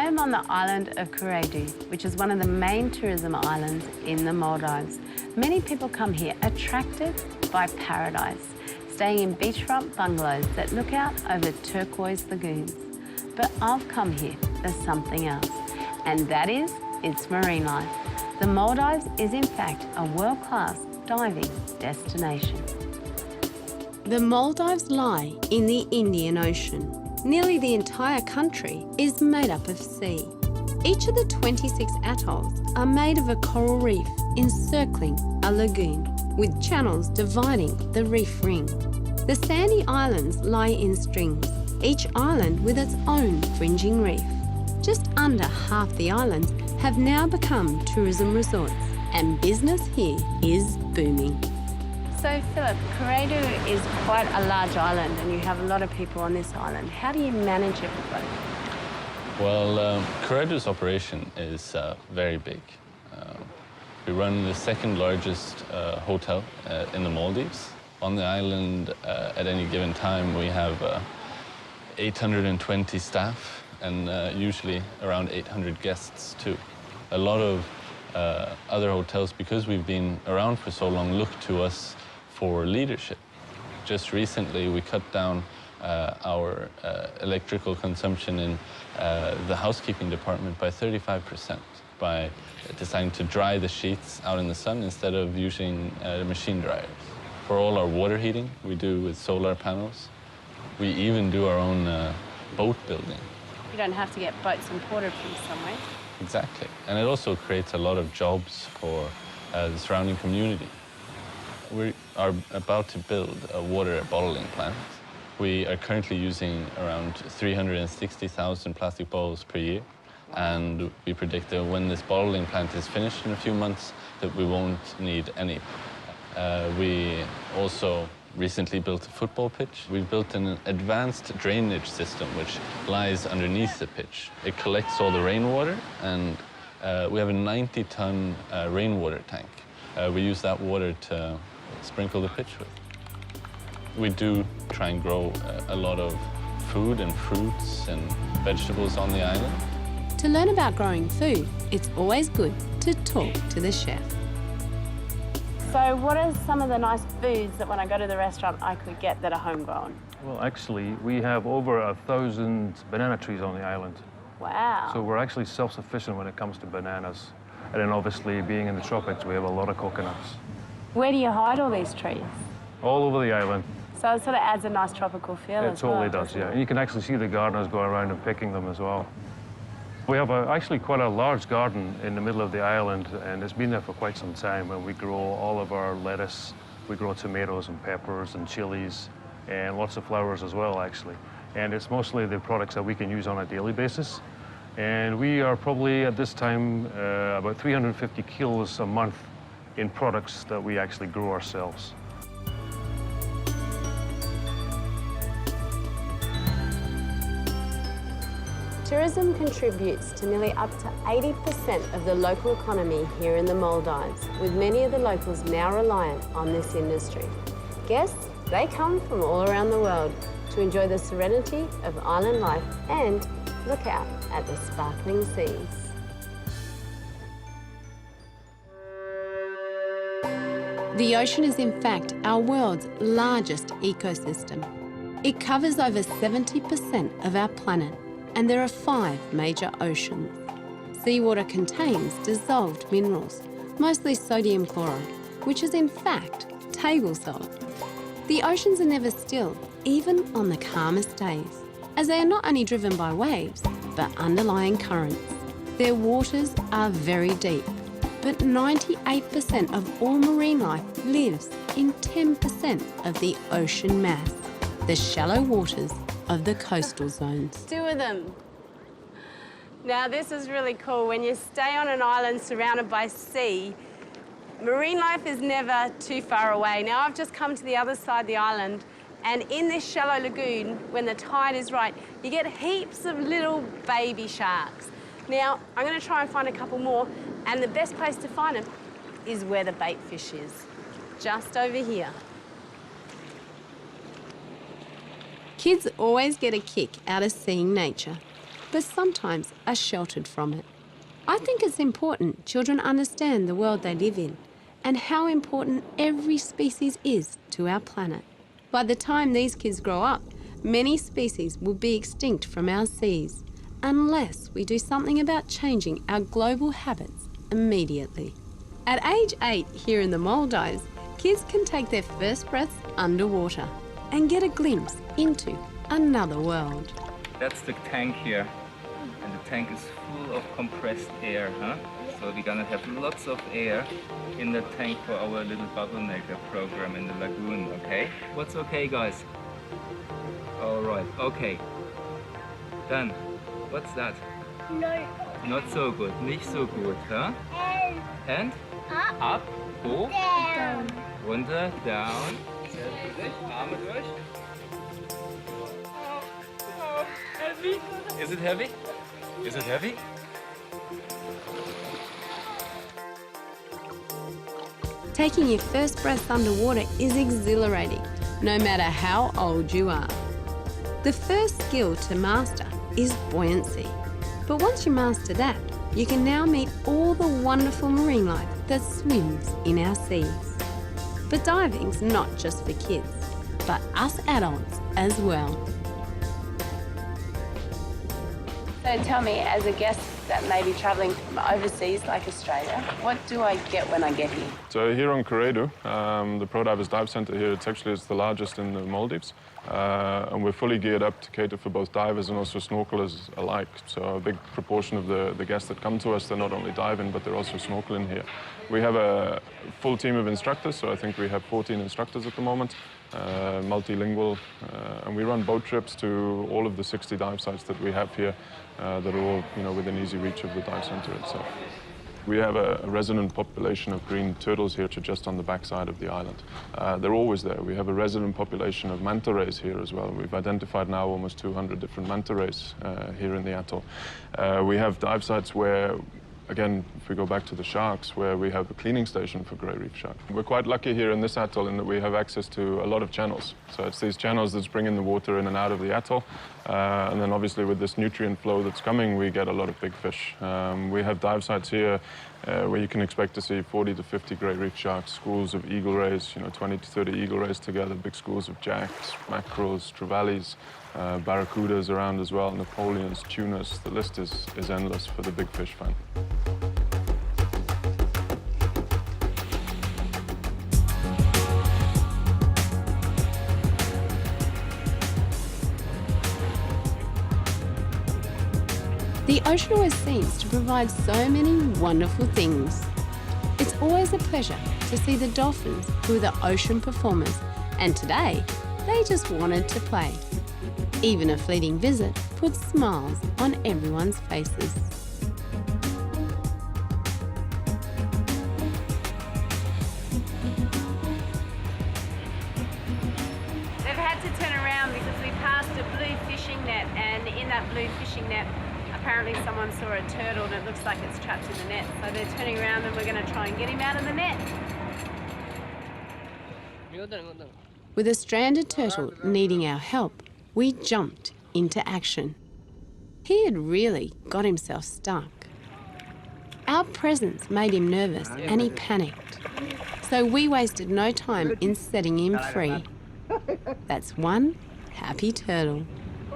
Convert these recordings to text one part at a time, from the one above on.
am on the island of Kuredu, which is one of the main tourism islands in the Maldives. Many people come here attracted by paradise, staying in beachfront bungalows that look out over turquoise lagoons. But I've come here for something else, and that is its marine life. The Maldives is in fact a world-class diving destination. The Maldives lie in the Indian Ocean. Nearly the entire country is made up of sea. Each of the 26 atolls are made of a coral reef encircling a lagoon, with channels dividing the reef ring. The sandy islands lie in strings, each island with its own fringing reef. Just under half the islands have now become tourism resorts, and business here is booming. So, Philip, Kuredu is quite a large island and you have a lot of people on this island. How do you manage everybody? Well, Kuredu's operation is very big. We run the second largest hotel in the Maldives. On the island, at any given time, we have 820 staff and usually around 800 guests too. A lot of other hotels, because we've been around for so long, look to us for leadership. Just recently, we cut down our electrical consumption in the housekeeping department by 35% by deciding to dry the sheets out in the sun instead of using machine dryers. For all our water heating, we do with solar panels. We even do our own boat building. You don't have to get boats imported from somewhere. Exactly. And it also creates a lot of jobs for the surrounding community. We are about to build a water bottling plant. We are currently using around 360,000 plastic bottles per year. And we predict that when this bottling plant is finished in a few months, that we won't need any. We also recently built a football pitch. We've built an advanced drainage system which lies underneath the pitch. It collects all the rainwater, and we have a 90-ton rainwater tank. We use that water to sprinkle the pitch with. We do try and grow a lot of food and fruits and vegetables on the island. To learn about growing food, it's always good to talk to the chef. So what are some of the nice foods that when I go to the restaurant I could get that are homegrown? Well, actually, we have over 1,000 banana trees on the island. Wow. So we're actually self-sufficient when it comes to bananas. And then obviously, being in the tropics, we have a lot of coconuts. Where do you hide all these trees? All over the island. So it sort of adds a nice tropical feel as well. It totally does, yeah. And you can actually see the gardeners going around and picking them as well. We have actually quite a large garden in the middle of the island, and it's been there for quite some time, and we grow all of our lettuce. We grow tomatoes and peppers and chilies and lots of flowers as well, actually. And it's mostly the products that we can use on a daily basis. And we are probably, at this time, about 350 kilos a month in products that we actually grow ourselves. Tourism contributes to nearly up to 80% of the local economy here in the Maldives, with many of the locals now reliant on this industry. Guests, they come from all around the world to enjoy the serenity of island life and look out at the sparkling seas. The ocean is in fact our world's largest ecosystem. It covers over 70% of our planet, and there are 5 major oceans. Seawater contains dissolved minerals, mostly sodium chloride, which is in fact table salt. The oceans are never still, even on the calmest days, as they are not only driven by waves, but underlying currents. Their waters are very deep, but 98% of all marine life lives in 10% of the ocean mass, the shallow waters of the coastal zones. 2 of them. Now this is really cool. When you stay on an island surrounded by sea, marine life is never too far away. Now I've just come to the other side of the island, and in this shallow lagoon, when the tide is right, you get heaps of little baby sharks. Now I'm going to try and find a couple more, and the best place to find them is where the bait fish is, just over here. Kids always get a kick out of seeing nature, but sometimes are sheltered from it. I think it's important children understand the world they live in and how important every species is to our planet. By the time these kids grow up, many species will be extinct from our seas unless we do something about changing our global habits immediately. At age 8 here in the Maldives, kids can take their first breaths underwater and get a glimpse into another world. That's the tank here, and the tank is full of compressed air, huh? So we're gonna have lots of air in the tank for our little bubble maker program in the lagoon, okay? What's okay, guys? All right, okay. Done. What's that? No. Not so good, nicht so gut, huh? And? Up. Up, hoch, Down. runter, down. Selbstbewusst, Arme durch. Oh, heavy. Is it heavy? Is it heavy? Taking your first breath underwater is exhilarating, no matter how old you are. The first skill to master is buoyancy. But once you master that, you can now meet all the wonderful marine life that swims in our seas. But diving's not just for kids, but us adults as well. So tell me, as a guest that may be travelling from overseas like Australia, what do I get when I get here? So here on Corredo, the Pro Divers Dive Centre here, it's the largest in the Maldives. And we're fully geared up to cater for both divers and also snorkelers alike. So a big proportion of the guests that come to us, they're not only diving, but they're also snorkeling here. We have a full team of instructors, so I think we have 14 instructors at the moment, multilingual, and we run boat trips to all of the 60 dive sites that we have here that are all, within easy reach of the dive centre itself. We have a resident population of green turtles here just on the backside of the island. They're always there. We have a resident population of manta rays here as well. We've identified now almost 200 different manta rays here in the atoll. We have dive sites where, again, if we go back to the sharks, where we have a cleaning station for grey reef shark. We're quite lucky here in this atoll in that we have access to a lot of channels. So it's these channels that bring in the water in and out of the atoll. And then obviously with this nutrient flow that's coming, we get a lot of big fish. We have dive sites here where you can expect to see 40 to 50 grey reef sharks, schools of eagle rays, 20 to 30 eagle rays together, big schools of jacks, mackerels, trevallies, barracudas around as well, Napoleons, tunas. The list is endless for the big fish fan. The ocean always seems to provide so many wonderful things. It's always a pleasure to see the dolphins who are the ocean performers, and today they just wanted to play. Even a fleeting visit puts smiles on everyone's faces. They've had to turn around because we passed a blue fishing net, and in that blue fishing net apparently someone saw a turtle and it looks like it's trapped in the net. So they're turning around and we're going to try and get him out of the net. With a stranded turtle needing our help, we jumped into action. He had really got himself stuck. Our presence made him nervous and he panicked. So we wasted no time in setting him free. That's one happy turtle.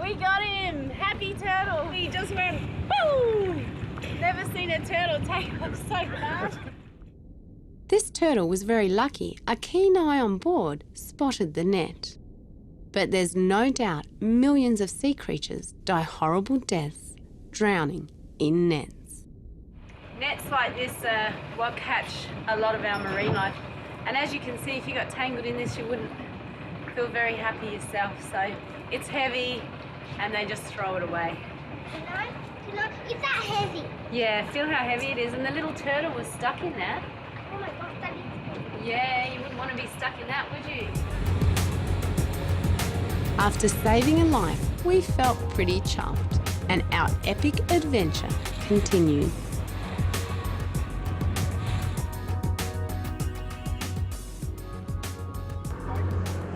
We got him! Happy turtle! He just went, boom! Never seen a turtle take off so fast. This turtle was very lucky. A keen eye on board spotted the net. But there's no doubt millions of sea creatures die horrible deaths drowning in nets. Nets like this are what catch a lot of our marine life. And as you can see, if you got tangled in this, you wouldn't feel very happy yourself. So it's heavy and they just throw it away. It's that heavy. Yeah, feel how heavy it is. And the little turtle was stuck in that. Oh my gosh, that is. Yeah, you wouldn't want to be stuck in that, would you? After saving a life, we felt pretty chuffed, and our epic adventure continued.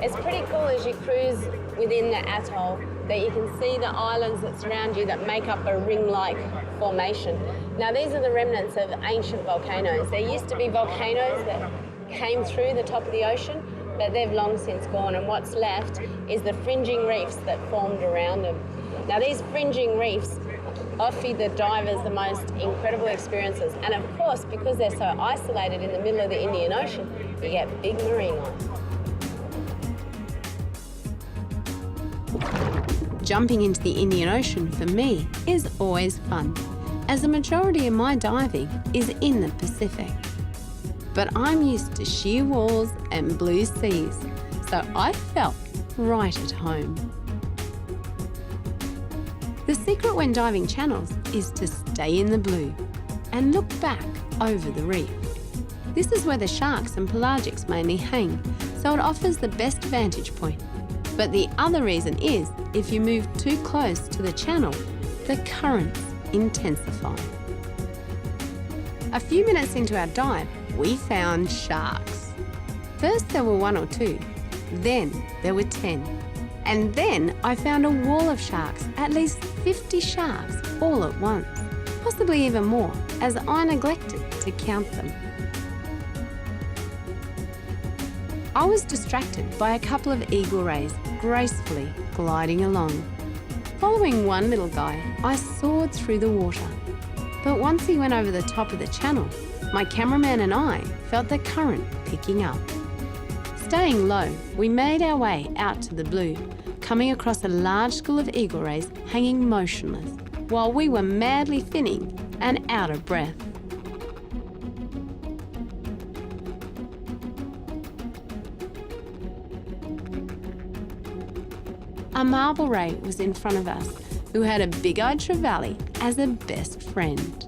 It's pretty cool as you cruise within the atoll. that you can see the islands that surround you that make up a ring-like formation. Now these are the remnants of ancient volcanoes. There used to be volcanoes that came through the top of the ocean, but they've long since gone, and what's left is the fringing reefs that formed around them. Now these fringing reefs offer the divers the most incredible experiences, and of course, because they're so isolated in the middle of the Indian Ocean, you get big marine life. Jumping into the Indian Ocean for me is always fun, as the majority of my diving is in the Pacific. But I'm used to sheer walls and blue seas, so I felt right at home. The secret when diving channels is to stay in the blue and look back over the reef. This is where the sharks and pelagics mainly hang, so it offers the best vantage point. But the other reason is, if you move too close to the channel, the currents intensify. A few minutes into our dive, we found sharks. First there were 1 or 2, then there were 10. And then I found a wall of sharks, at least 50 sharks all at once, possibly even more, as I neglected to count them. I was distracted by a couple of eagle rays gracefully gliding along. Following one little guy, I soared through the water. But once he went over the top of the channel, my cameraman and I felt the current picking up. Staying low, we made our way out to the blue, coming across a large school of eagle rays hanging motionless, while we were madly finning and out of breath. A marble ray was in front of us, who had a big-eyed trevally as a best friend.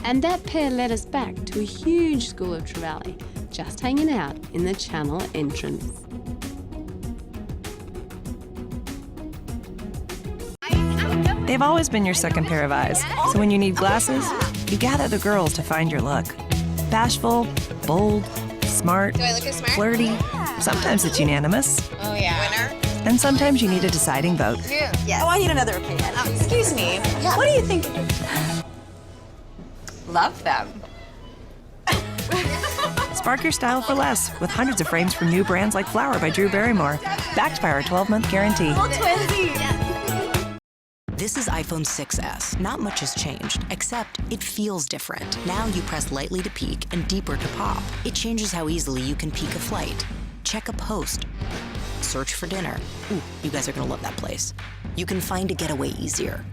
And that pair led us back to a huge school of trevally, just hanging out in the channel entrance. They've always been your second pair of eyes, so when you need glasses, you gather the girls to find your look. Bashful, bold, smart, flirty. Sometimes it's unanimous. Oh, yeah. Winner? And sometimes you need a deciding vote. Yes. Oh, I need another opinion. Excuse me. Yeah. What do you think? Love them. Spark your style for less with hundreds of frames from new brands like Flower by Drew Barrymore, backed by our 12-month guarantee. This is iPhone 6s. Not much has changed, except it feels different. Now you press lightly to peak and deeper to pop. It changes how easily you can peek a flight, check a post, search for dinner. Ooh, you guys are gonna love that place. You can find a getaway easier.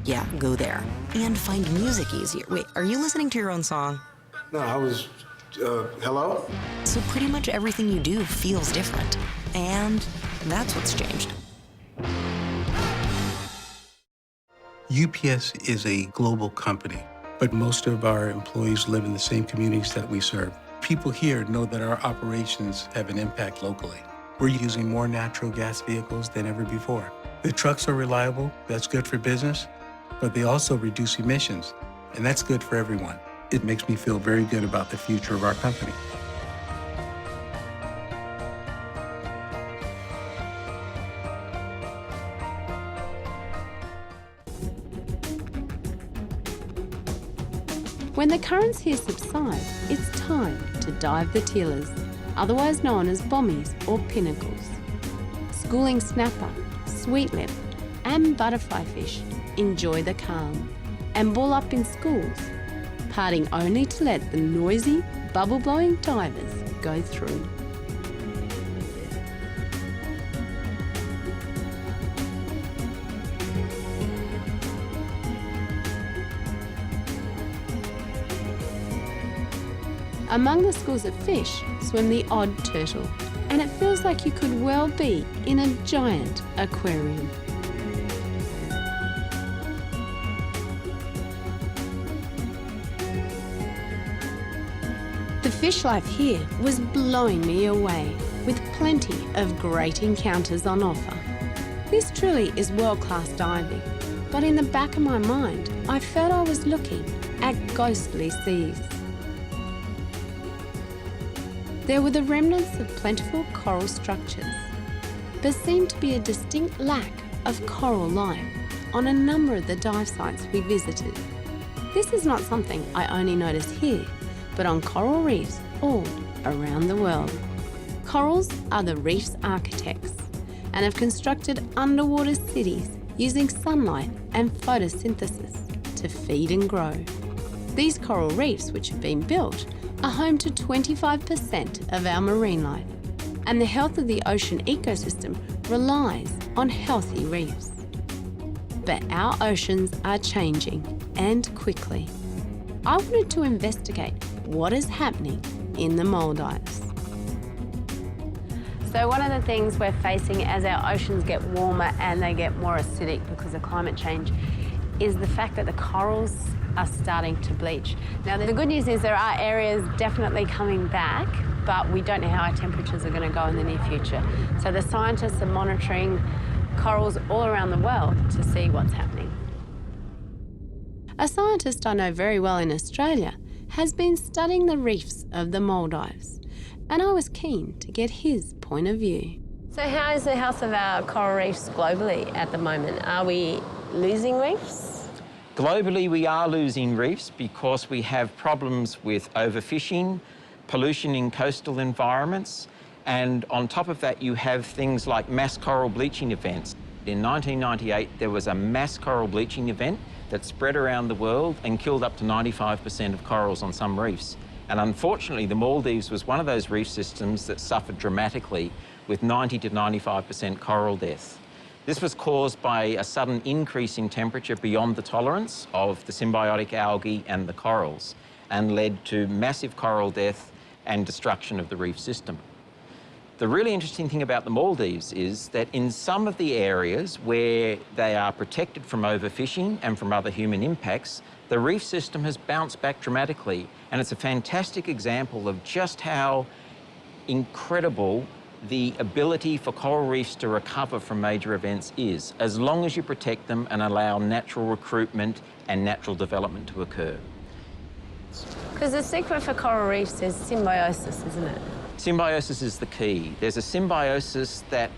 Yeah, go there. And find music easier. Wait, are you listening to your own song? No, I was, hello? So pretty much everything you do feels different. And that's what's changed. UPS is a global company, but most of our employees live in the same communities that we serve. People here know that our operations have an impact locally. We're using more natural gas vehicles than ever before. The trucks are reliable, that's good for business, but they also reduce emissions, and that's good for everyone. It makes me feel very good about the future of our company. When the currents here subside, it's time to dive the tealers, otherwise known as bommies or pinnacles. Schooling snapper, sweetlip, and butterfly fish enjoy the calm and ball up in schools, parting only to let the noisy, bubble-blowing divers go through. Among the schools of fish swim the odd turtle, and it feels like you could well be in a giant aquarium. The fish life here was blowing me away, with plenty of great encounters on offer. This truly is world-class diving, but in the back of my mind, I felt I was looking at ghostly seas. There were the remnants of plentiful coral structures. There seemed to be a distinct lack of coral life on a number of the dive sites we visited. This is not something I only notice here, but on coral reefs all around the world. Corals are the reef's architects and have constructed underwater cities using sunlight and photosynthesis to feed and grow. These coral reefs, which have been built, are home to 25% of our marine life, and the health of the ocean ecosystem relies on healthy reefs. But our oceans are changing, and quickly. I wanted to investigate what is happening in the Maldives. So one of the things we're facing as our oceans get warmer and they get more acidic because of climate change is the fact that the corals are starting to bleach. Now, the good news is there are areas definitely coming back, but we don't know how our temperatures are going to go in the near future. So the scientists are monitoring corals all around the world to see what's happening. A scientist I know very well in Australia has been studying the reefs of the Maldives, and I was keen to get his point of view. So how is the health of our coral reefs globally at the moment? Are we losing reefs? Globally, we are losing reefs because we have problems with overfishing, pollution in coastal environments, and on top of that, you have things like mass coral bleaching events. In 1998, there was a mass coral bleaching event that spread around the world and killed up to 95% of corals on some reefs. And unfortunately, the Maldives was one of those reef systems that suffered dramatically with 90 to 95% coral death. This was caused by a sudden increase in temperature beyond the tolerance of the symbiotic algae and the corals, and led to massive coral death and destruction of the reef system. The really interesting thing about the Maldives is that in some of the areas where they are protected from overfishing and from other human impacts, the reef system has bounced back dramatically, and it's a fantastic example of just how incredible the ability for coral reefs to recover from major events is, as long as you protect them and allow natural recruitment and natural development to occur. Because the secret for coral reefs is symbiosis, isn't it? Symbiosis is the key. There's a symbiosis that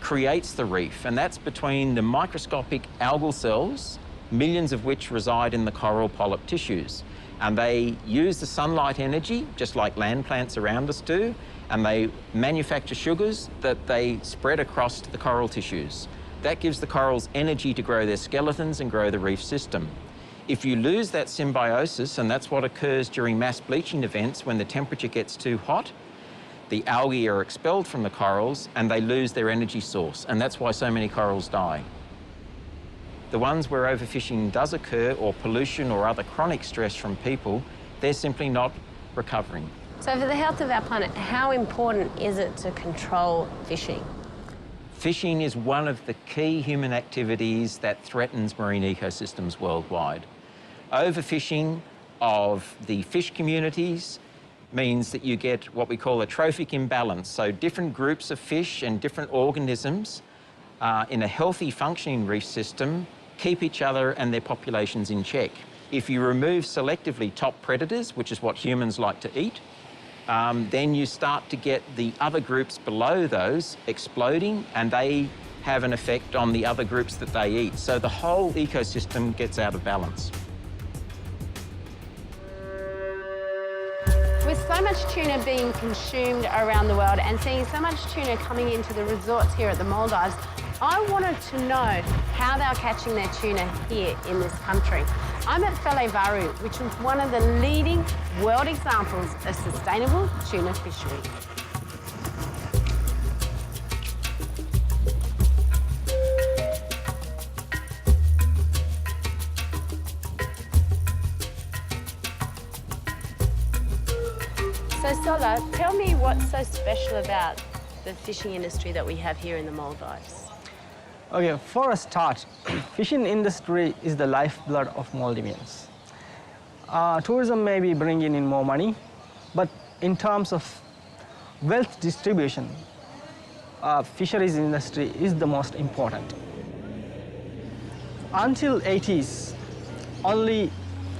creates the reef, and that's between the microscopic algal cells, millions of which reside in the coral polyp tissues. And they use the sunlight energy, just like land plants around us do, and they manufacture sugars that they spread across to the coral tissues. That gives the corals energy to grow their skeletons and grow the reef system. If you lose that symbiosis, and that's what occurs during mass bleaching events when the temperature gets too hot, the algae are expelled from the corals and they lose their energy source, and that's why so many corals die. The ones where overfishing does occur, or pollution or other chronic stress from people, they're simply not recovering. So for the health of our planet, how important is it to control fishing? Fishing is one of the key human activities that threatens marine ecosystems worldwide. Overfishing of the fish communities means that you get what we call a trophic imbalance. So different groups of fish and different organisms in a healthy functioning reef system keep each other and their populations in check. If you remove selectively top predators, which is what humans like to eat, then you start to get the other groups below those exploding, and they have an effect on the other groups that they eat. So the whole ecosystem gets out of balance. With so much tuna being consumed around the world and seeing so much tuna coming into the resorts here at the Maldives, I wanted to know how they're catching their tuna here in this country. I'm at Varu, which is one of the leading world examples of sustainable tuna fisheries. So Sola, tell me what's so special about the fishing industry that we have here in the Maldives. Okay, for a start, fishing industry is the lifeblood of Maldivians. Tourism may be bringing in more money, but in terms of wealth distribution, fisheries industry is the most important. Until 80s, only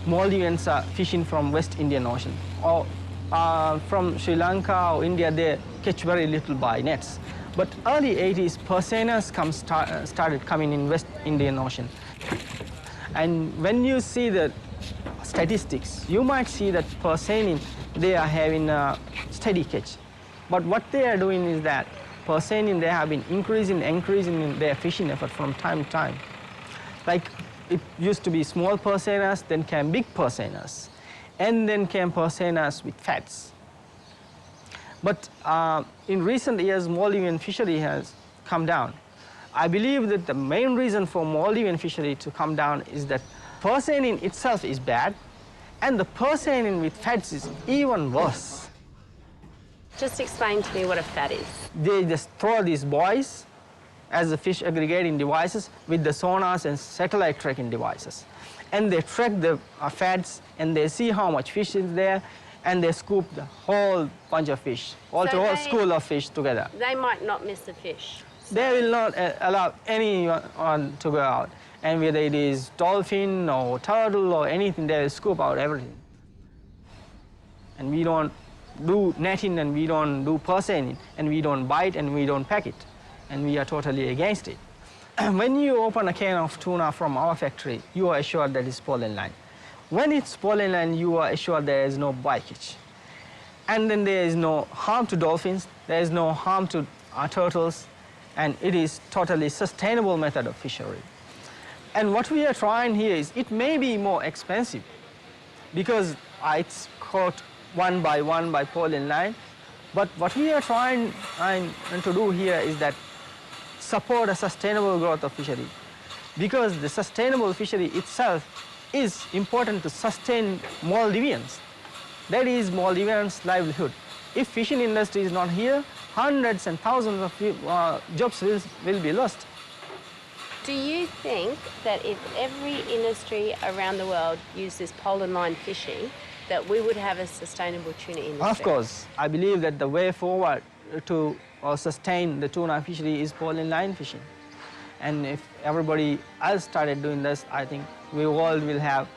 Maldivians are fishing from West Indian Ocean, or from Sri Lanka or India, they catch very little by nets. But early 80s, Persenas started coming in West Indian Ocean. And when you see the statistics, you might see that Persenin, they are having a steady catch. But what they are doing is that Persenin, they have been increasing their fishing effort from time to time. Like it used to be small Persenas, then came big Persenas, and then came Persenas with fats. But in recent years, Maldivian fishery has come down. I believe that the main reason for Maldivian fishery to come down is that Persenin itself is bad, and the Persenin with fats is even worse. Just explain to me what a fat is. They just throw these buoys as the fish aggregating devices with the sonars and satellite tracking devices. And they track the fats, and they see how much fish is there, and they scoop the whole bunch of fish, whole school of fish together. They might not miss a fish. So. They will not allow anyone to go out. And whether it is dolphin or turtle or anything, they will scoop out everything. And we don't do netting, and we don't do Persenin, and we don't bite, and we don't pack it. And we are totally against it. When you open a can of tuna from our factory, you are assured that it's pollen line. When it's pollen line, you are assured there is no bycatch. And then there is no harm to dolphins, there is no harm to turtles, and it is totally sustainable method of fishery. And what we are trying here is, it may be more expensive because it's caught one by pollen line, but what we are trying to do here is that support a sustainable growth of fishery, because the sustainable fishery itself is important to sustain Maldivians. That is Maldivians' livelihood. If fishing industry is not here, hundreds and thousands of jobs will be lost. Do you think that if every industry around the world used this pollen line fishing, that we would have a sustainable tuna industry? Of course. I believe that the way forward to sustain the tuna fishery is pollen line fishing. And if everybody else started doing this, I think we all will have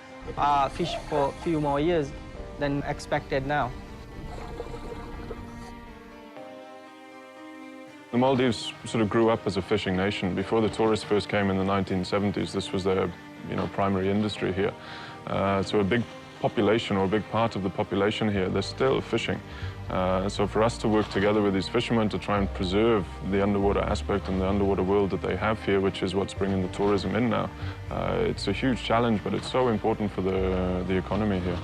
fish for a few more years than expected now. The Maldives sort of grew up as a fishing nation. Before the tourists first came in the 1970s, this was their primary industry here. So a big population, or a big part of the population here, they're still fishing. So for us to work together with these fishermen to try and preserve the underwater aspect and the underwater world that they have here, which is what's bringing the tourism in now, it's a huge challenge, but it's so important for the economy here.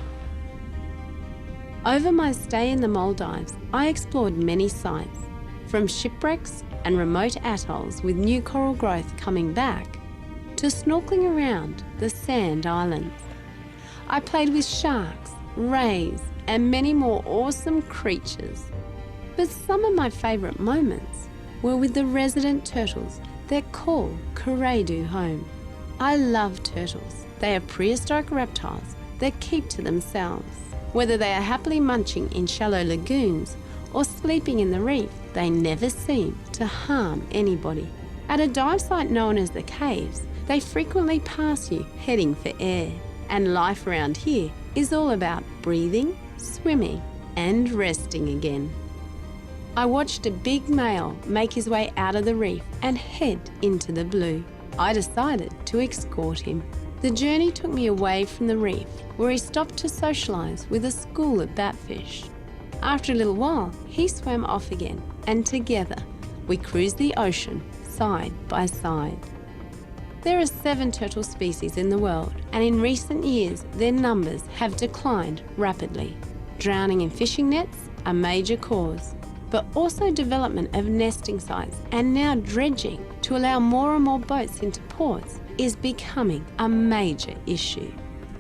Over my stay in the Maldives, I explored many sites, from shipwrecks and remote atolls with new coral growth coming back, to snorkeling around the sand islands. I played with sharks, rays, and many more awesome creatures. But some of my favourite moments were with the resident turtles that call Kuredu home. I love turtles. They are prehistoric reptiles that keep to themselves. Whether they are happily munching in shallow lagoons or sleeping in the reef, they never seem to harm anybody. At a dive site known as the Caves, they frequently pass you heading for air. And life around here is all about breathing, swimming, and resting again. I watched a big male make his way out of the reef and head into the blue. I decided to escort him. The journey took me away from the reef, where he stopped to socialise with a school of batfish. After a little while, he swam off again, and together we cruised the ocean side by side. There are 7 turtle species in the world, and in recent years their numbers have declined rapidly. Drowning in fishing nets, a major cause, but also development of nesting sites and now dredging to allow more and more boats into ports is becoming a major issue.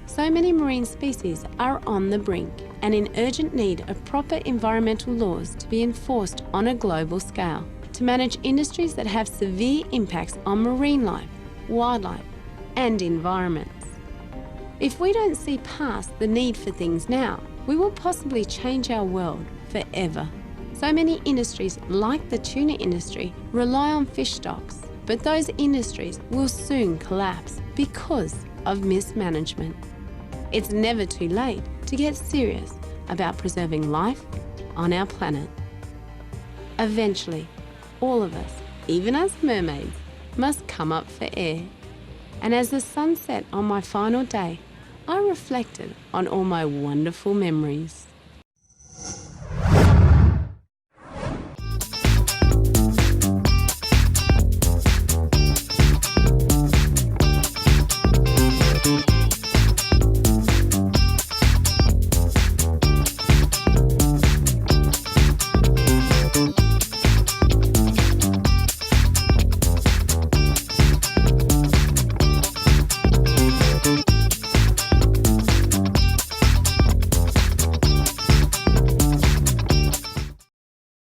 So many marine species are on the brink and in urgent need of proper environmental laws to be enforced on a global scale to manage industries that have severe impacts on marine life, wildlife, and environments. If we don't see past the need for things now, we will possibly change our world forever. So many industries, like the tuna industry, rely on fish stocks, but those industries will soon collapse because of mismanagement. It's never too late to get serious about preserving life on our planet. Eventually, all of us, even as mermaids, must come up for air. And as the sun set on my final day, I reflected on all my wonderful memories.